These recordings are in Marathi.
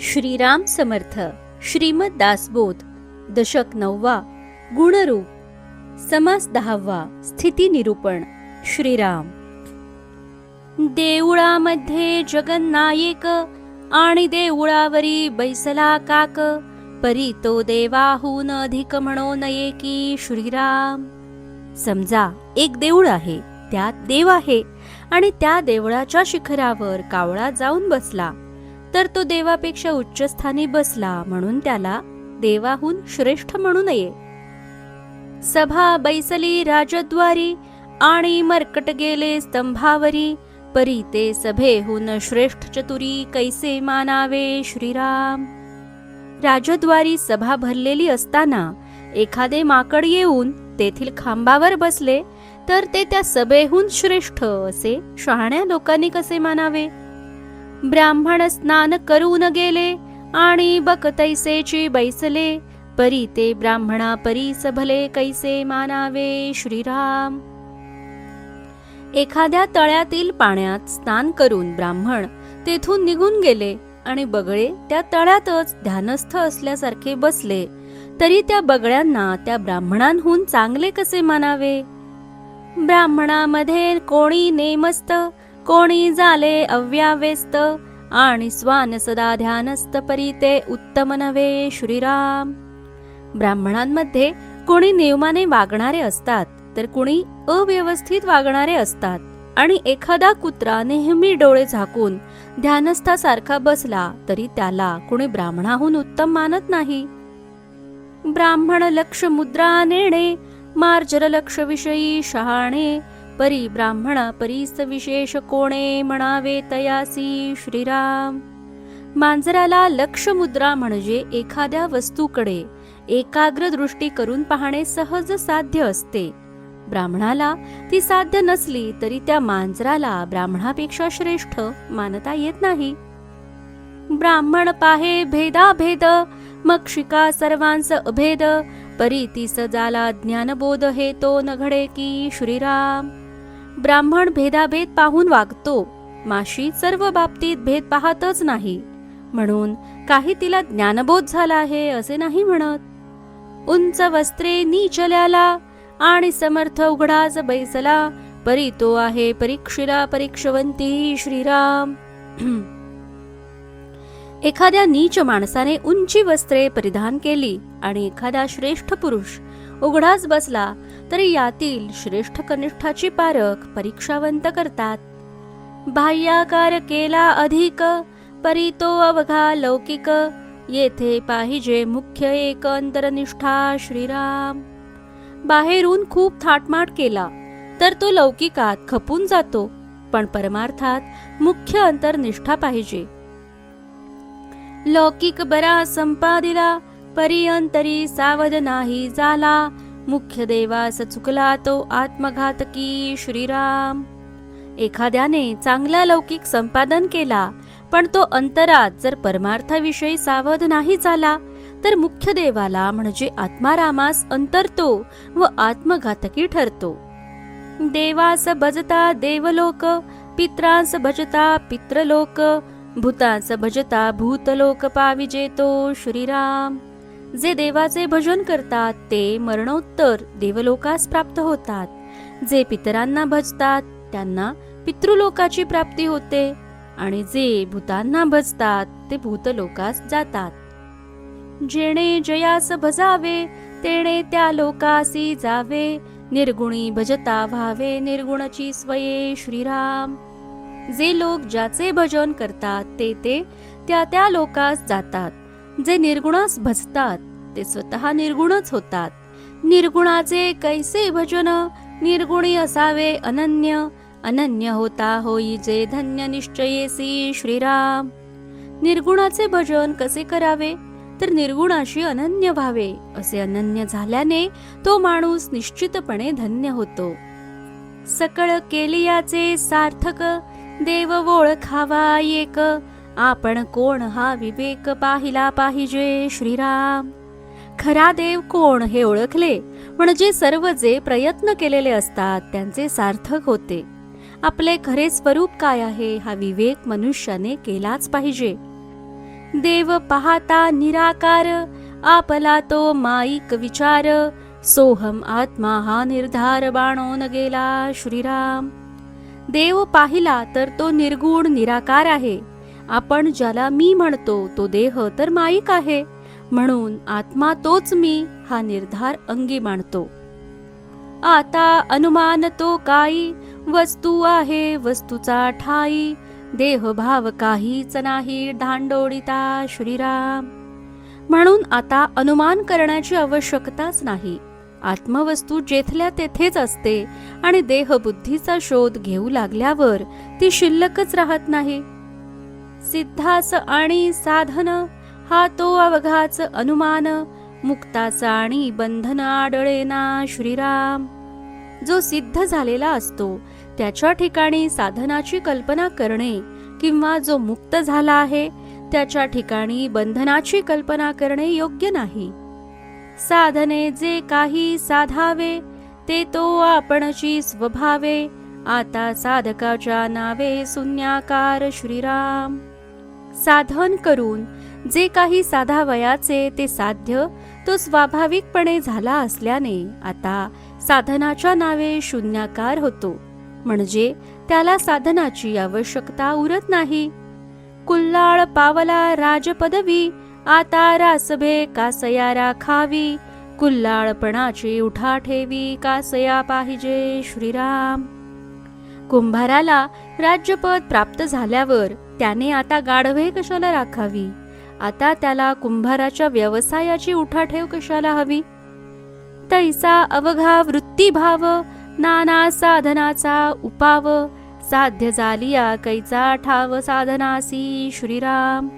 श्रीराम समर्थ. श्रीमद दासबोध. दशक 9वा. गुणरूप. समास 10वा. स्थिती निरूपण. श्रीराम. देऊळामध्ये जगन्नायक आणि देऊळावरी बैसला काक, परी तो देवाहून अधिक म्हणो नये की श्रीराम. समजा एक देऊळ आहे, त्यात देव आहे आणि त्या देवळाच्या शिखरावर कावळा जाऊन बसला, तर तो देवापेक्षा उच्च स्थानी बसला म्हणून त्याला देवाहून श्रेष्ठ म्हणू नये. सभा बैसली राजद्वारी आणि मरकट गेले स्तंभावरी, परी ते सभेहून श्रेष्ठ चतुरी कैसे मानावे श्रीराम. राजद्वारी सभा भरलेली असताना एखादे माकड येऊन तेथील खांबावर बसले, तर ते त्या सभेहून श्रेष्ठ असे शहाण्या लोकांनी कसे मानावे. ब्राह्मण स्नान करून गेले आणि बकतैसेची बैसले, परी ते ब्राह्मणा परी सभले कैसे मानावे श्रीराम. एखाद्या तळ्यातील पाण्यात स्नान करून ब्राह्मण तेथून निघून गेले आणि बगळे त्या तळ्यातच ध्यानस्थ असल्यासारखे बसले, तरी त्या बगळ्यांना त्या ब्राह्मणांहून चांगले कसे मानावे. ब्राह्मणामध्ये कोणी नेमस्त, कोणी झाले अव्यावेस्त आणि स्वान सदा ध्यानस्त, परी ते उत्तम नव्हे श्रीराम. ब्राह्मणांमध्ये कोणी नियमाने वागणारे असतात, तर कोणी अव्यवस्थित वागणारे असतात, आणि एखादा कुत्रा नेहमी डोळे झाकून ध्यानस्थासारखा बसला तरी त्याला कोणी ब्राह्मणाहून उत्तम मानत नाही. ब्राह्मण लक्ष मुद्रा नेणे, मार्जर लक्ष विषयी शहाणे, परी ब्राह्मणा परीस विशेष कोणे म्हणावे तयासी श्रीराम. मांजराला लक्ष मुद्रा म्हणजे एखाद्या वस्तूकडे एकाग्र दृष्टी करून पाहणे सहज साध्य असते. ब्राह्मणाला ती साध्य नसली तरी त्या मांजराला ब्राह्मणापेक्षा श्रेष्ठ मानता येत नाही. ब्राह्मण पाहे भेदाभेद, मग शिका सर्वांस अभेद, परी तीस जाला ज्ञानबोध हे तो न घडे की श्रीराम. ब्राह्मण भेदाभेद पाहून वागतो, माशी सर्व बाबतीत भेद पाहतच नाही, म्हणून काही तिला ज्ञानबोध झाला आहे असे नाही म्हणत. उंच वस्त्रे नीचल्याला आणि समर्थ उघडाच बैसला, परी तो आहे परीक्षिला परीक्षवंती श्रीराम. एखाद्या नीच माणसाने उंची वस्त्रे परिधान केली आणि एखादा श्रेष्ठ पुरुष उघडाच बसला, तरी यातील श्रेष्ठ कनिष्ठाची पारख परीक्षावंत करतात. बाह्याकार केला अधिक, परी तो अवघा लौकिक, येथे पाहिजे मुख्य एक अंतरनिष्ठा श्रीराम. बाहेरून खूप थाटमाट केला तर तो लौकिकात खपून जातो, पण परमार्थात मुख्य अंतरनिष्ठा पाहिजे. लौकिक बरा संपादिला, परी अंतरी सावध नाही झाला, मुख्य देवास चुकला तो आत्मघातकी श्रीराम. एखाद्याने चांगला लौकिक संपादन केला, पण तो अंतरात जर परमार्थाविषयी सावध नाही झाला, तर मुख्य देवाला म्हणजे आत्मारामास अंतरतो व आत्मघातकी ठरतो. देवास भजता देवलोक, पित्रांस भजता पित्रलोक, भूतांस भजता भूतलोक पाविजे तो श्रीराम. जे देवाचे भजन करतात ते मरणोत्तर देवलोकास प्राप्त होतात. जे पितरांना भजतात त्यांना पितृलोकाची प्राप्ती होते, आणि जे भूतांना भजतात ते भूतलोकास जातात. जेणे जयास भजावे तेणे त्या लोकासी जावे, निर्गुणी भजता व्हावे निर्गुणाची स्वये श्रीराम. जे लोक ज्याचे भजन करतात ते त्या त्या लोकास जातात. जे निर्गुणास भजतात ते स्वतः निर्गुणच होतात. निर्गुणाचे कैसे भजन, निर्गुणी असावे अनन्य, अनन्य होता होई जे धन्य निश्चयेसी श्रीराम. निर्गुणाचे भजन कसे करावे, तर निर्गुणाशी अनन्य व्हावे. असे अनन्य झाल्याने तो माणूस निश्चितपणे धन्य होतो. सकळ केलियाचे सार्थक, देव ओळखावा एक, आपण कोण हा विवेक पाहिला पाहिजे श्रीराम. खरा देव कोण हे ओळखले म्हणजे सर्व जे प्रयत्न केलेले असतात त्यांचे सार्थक होते. आपले खरे स्वरूप काय आहे हा विवेक मनुष्याने केलाच पाहिजे. देव पाहता निराकार, आपला तो माईक विचार, सोहम आत्मा हा निर्धार बाणून गेला श्रीराम. देव पाहिला तर तो निर्गुण निराकार आहे. आपण ज्याला मी म्हणतो तो देह तर माईक आहे, म्हणून आत्मा तोच मी हा निर्धार अंगी मानतो. आता अनुमान तो काही, वस्तू आहे वस्तूचा ठाई, देह भाव काहीच नाही धांडोळीता श्रीराम. म्हणून आता अनुमान करण्याची आवश्यकताच नाही. आत्मवस्तू जेथल्या तेथेच असते आणि देहबुद्धीचा शोध घेऊ लागल्यावर ती शिल्लकच राहत नाही. सिद्धास आणि साधन हा तो अवघाच अनुमान, मुक्ताचा आणि बंधन आढळेना श्रीराम. जो सिद्ध झालेला असतो त्याच्या ठिकाणी साधनाची कल्पना करणे किंवा जो मुक्त झाला आहे त्याच्या ठिकाणी बंधनाची कल्पना करणे योग्य नाही. साधने जे काही साधावे ते तो आपणची स्वभावे, आता साधकाच्या नावे शून्याकार श्रीराम. साधन करून जे काही साधावयाचे ते साध्य तो स्वाभाविकपणे झाला असल्याने आता साधनाच्या नावे शून्याकार होतो, म्हणजे त्याला साधनाची आवश्यकता उरत नाही. कुल्लाळ पावला राजपदवी, आता रासभे कासया राखावी, कुल्लाळपणाची उठा ठेवी कासया पाहिजे श्रीराम. कुंभाराला राज्यपद प्राप्त झाल्यावर त्याने आता गाढवे कशाला राखावी? आता त्याला कुंभाराच्या व्यवसायाची उठाठेव कशाला हवी? तैसा अवघा वृत्तीभाव, नाना साधनाचा उपाव, साध्य झालिया कैचा ठाव साधनासी श्रीराम.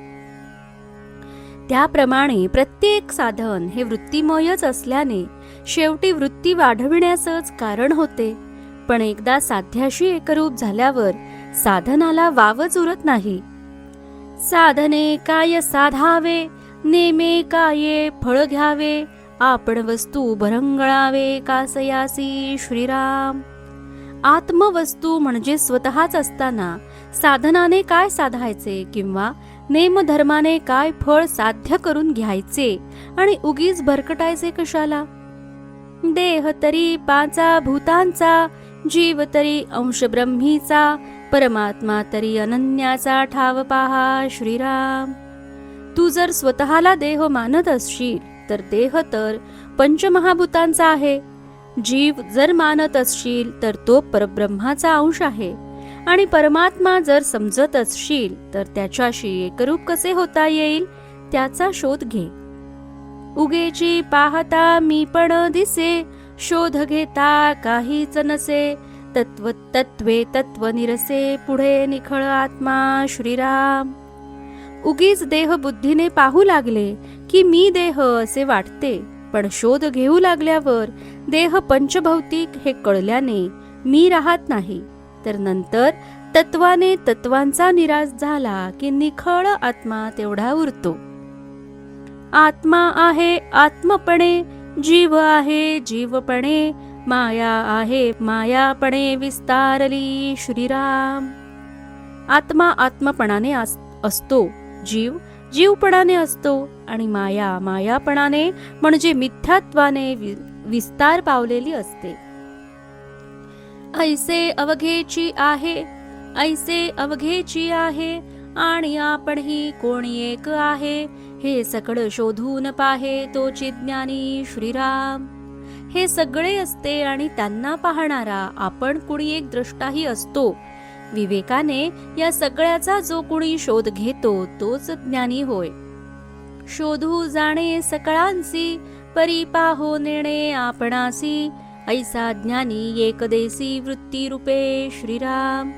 त्याप्रमाणे प्रत्येक साधन हे वृत्तिमयच असल्याने शेवटी वृत्ती वाढविण्यासच कारण होते. पण एकदा साध्याशी एकरूप झाल्यावर साधनाला वावच उरत नाही. साधने काय साधावे, नेमे काये फळ घ्यावे, आपण वस्तू भरंगळावे कासयासी श्रीराम. आत्मवस्तू म्हणजे स्वतःच असताना साधनाने काय साधायचे किंवा नेमधर्माने काय फळ साध्य करून घ्यायचे आणि उगीच भरकटायचे कशाला? देह तरी पाचा भूतांचा, जीव तरी अंश ब्रह्मीचा, परमात्मा तरी अनन्याचा ठाव पाहा श्रीराम. तू जर स्वतःला देह मानत असशील तर देह तर पंचमहाभूतांचा आहे. जीव जर मानत असशील तर तो परब्रह्माचा अंश आहे. आणि परमात्मा जर समजत असशील तर त्याच्याशी एकरूप कसे होता येईल त्याचा शोध घे. उगेची पाहता मी पण दिसे, शोध घेता काहीच नसे, तत्व तत्वे तत्व निरसे, पुढे निखळ आत्मा श्रीराम. उगीच देह बुद्धीने पाहू लागले की मी देह असे वाटते, पण शोध घेऊ लागल्यावर देह पंचभौतिक हे कळल्याने मी राहत नाही. तर नंतर तत्वाने तत्वांचा निराश झाला की निखळ आत्मा तेवढा उरतो. आत्मा आहे आत्मपणे, जीव आहे जीवपणे, माया आहे मायापणे विस्तारली श्रीराम. आत्मा आत्मपणाने असतो, जीव जीवपणाने असतो आणि माया मायापणाने म्हणजे मिथ्यात्वाने विस्तार पावलेली असते. ऐसे अवघेची आहे, ऐसे अवघेची आहे, आणि आपण ही कोणी एक आहे, हे सगळं शोधून पाहे तोची ज्ञानी श्रीराम. हे सगळे असते आणि त्यांना पाहणारा आपण कुणी एक द्रष्टाही असतो. विवेकाने या सगळ्याचा जो कुणी शोध घेतो तोच ज्ञानी होय. शोधू जाणे सकळांसी, परी पाहो नेणे आपणासी, ऐसा ज्ञानी एकदेसी वृत्ती रूपे श्रीराम.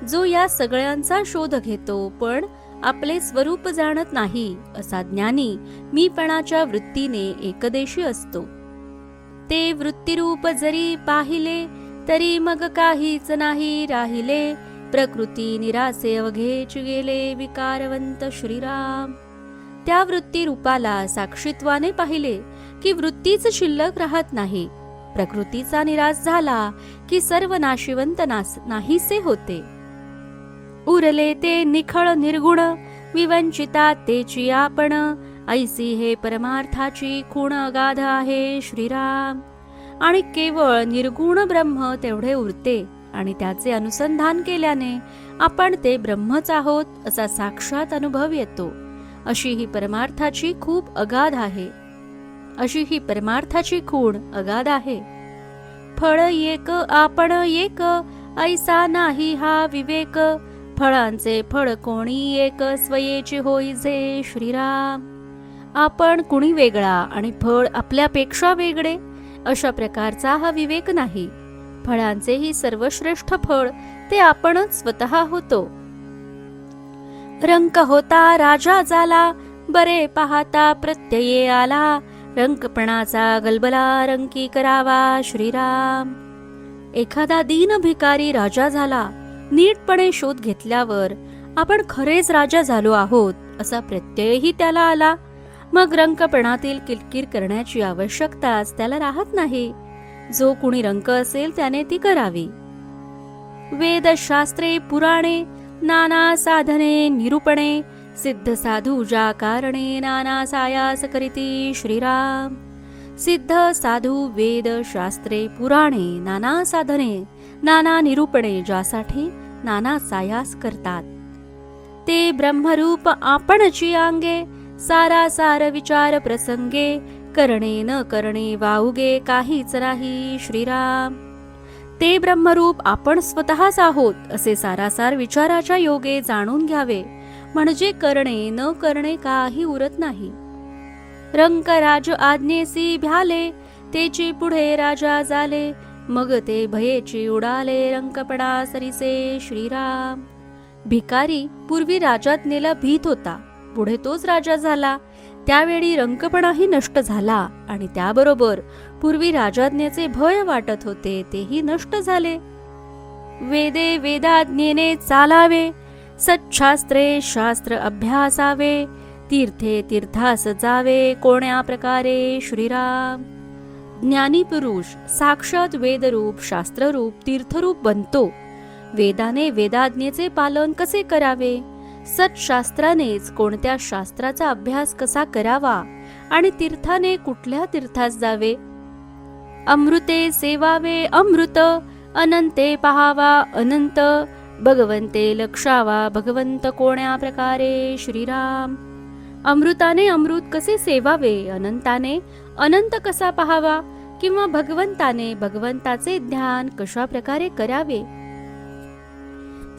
जो या सगळ्यांचा शोध घेतो पण आपले स्वरूप जाणत नाही असा ज्ञानी मीपणाच्या वृत्तीने एकदेशी असतो. ते वृत्तीरूप जरी पाहिले तरी मग काहीच नाही राहिले, प्रकृती निरासे अवघेच गेले विकारवंत श्रीराम. त्या वृत्ती रूपाला साक्षीत्वाने पाहिले की वृत्तीच शिल्लक राहत नाही. प्रकृतीचा निराश झाला की सर्व नाशिवंत नाहीसे होते. उरले ते निखळ निर्गुण, विवंचिता तेची आपण, ऐसी हे परमार्थाची खूण अगाध आहे श्रीराम. आणि केवळ निर्गुण ब्रह्म तेवढे उरते आणि त्याचे अनुसंधान केल्याने आपण ते ब्रह्मच आहोत असा साक्षात अनुभव येतो. अशी ही परमार्थाची खूप अगाध आहे, अशी ही परमार्थाची खूण अगाध आहे. फळ एक आपण एक, ऐसा नाही हा विवेक, फळांचे फळ कोणी एक, स्वयेचे होईजे श्रीराम. आपण कुणी वेगळा आणि फळ आपल्यापेक्षा वेगळे अशा प्रकारचा हा विवेक नाही. फळांचेही सर्वश्रेष्ठ फळ ते आपणच स्वतः होतो. रंक होता राजा झाला, बरे पाहता प्रत्यये आला, रंकपणाचा गलबला रंकी करावा श्रीराम. एखादा दीन भिकारी राजा झाला, नीटपणे शोध घेतल्यावर आपण खरेच राजा झालो आहोत असा प्रत्ययही त्याला आला, मग रंकपणातील किरकिर करण्याची आवश्यकताच त्याला राहत नाही. जो कुणी रंक असेल त्याने ती करावी. वेदशास्त्रे पुराणे, नाना साधने निरूपणे, सिद्ध साधू ज्या कारणे, नाना सायास करीती श्रीराम. सिद्ध साधू वेद शास्त्रे पुराणे नाना साधने नाना निरूपणे ज्यासाठी नाना सायास करतात, ते ब्रह्मरूप आपणची अंगे, सारासार विचार प्रसंगे, करणे न करणे वाऊगे काहीच नाही श्रीराम. ते ब्रह्मरूप आपण स्वतःच आहोत असे सारासार विचाराच्या योगे जाणून घ्यावे, म्हणजे करणे न करणे काही उरत नाही. रंकराज आज्ञेसी भ्याले, तेची पुढे राजा झाले, मग ते भयेची उडाले, रंकपणा सरीसे श्रीराम. भिकारी पूर्वी राजाज्ञेला भीत होता, पुढे तोच राजा झाला, त्यावेळी रंकपणाही नष्ट झाला आणि त्याबरोबर पूर्वी राजाज्ञेचे भय वाटत होते तेही नष्ट झाले. वेदे वेदाज्ञेने चालावे, सच्छास्त्रे शास्त्र अभ्यासावे, तीर्थे तीर्थास जावे, कोण्या प्रकारे श्रीराम. ज्ञानी पुरुष साक्षात वेदरूप शास्त्ररूप तीर्थरूप बनतो. वेदाने वेदाज्ञेचे पालन कसे करावे, सत्शास्त्रानेच कोणत्या शास्त्राचा अभ्यास कसा करावा आणि तीर्थाने कुठल्या तीर्थास जावे. अमृते सेवावे अमृत, अनंते पहावा अनंत, भगवंते लक्षावा भगवंत कोण्या प्रकारे श्रीराम. अमृताने अमृत कसे सेवावे, अनंताने अनंत कसा पहावा, किंवा भगवंताने भगवंताचे ध्यान कशा प्रकारे करावे.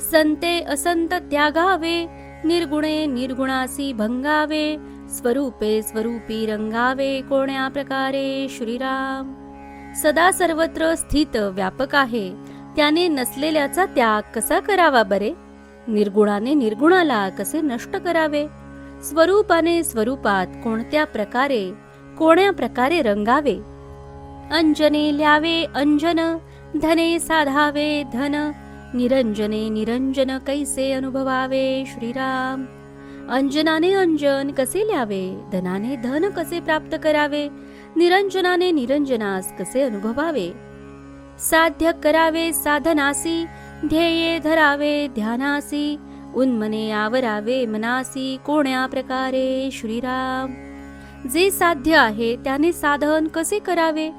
संते असंत त्यागावे, निर्गुणे निर्गुणासी भंगावे, स्वरूपे स्वरूपी रंगावे कोण्या प्रकारे श्रीराम. सदा सर्वत्र स्थित व्यापक आहे, त्याने नसलेल्याचा त्याग कसा करावा बरे. निर्गुणाने निर्गुणाला कसे नष्ट करावे. स्वरूपाने स्वरूपात कोणत्या प्रकारे कोण्या प्रकारे रंगावे. अंजने ल्यावे अंजन, धने साधावे धन, निरंजने निरंजन कैसे अनुभवावे श्रीराम. अंजनाने अंजन कसे ल्यावे, धनाने धन कसे प्राप्त करावे, निरंजनाने निरंजनास कसे अनुभवावे. साध्य करावे साधनासी, ध्येये धरावे ध्यानासी, उन्मने आवरावे मनासी कोण्या प्रकारे श्रीराम. जे साध्य आहे त्याने साधन कसे करावे,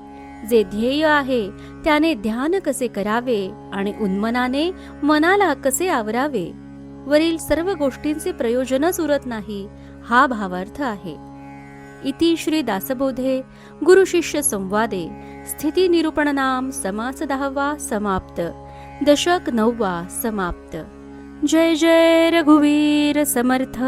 जे ध्येय आहे त्याने ध्यान कसे करावे आणि उन्मनाने मनाला कसे आवरावे. वरील सर्व गोष्टींचे प्रयोजनच उरत नाही हा भावार्थ आहे. इति श्री दासबोधे गुरु शिष्य संवादे स्थिती निरूपण नाम समास 10वा समाप्त. दशक 9वा समाप्त. जय जय रघुवीर समर्थ.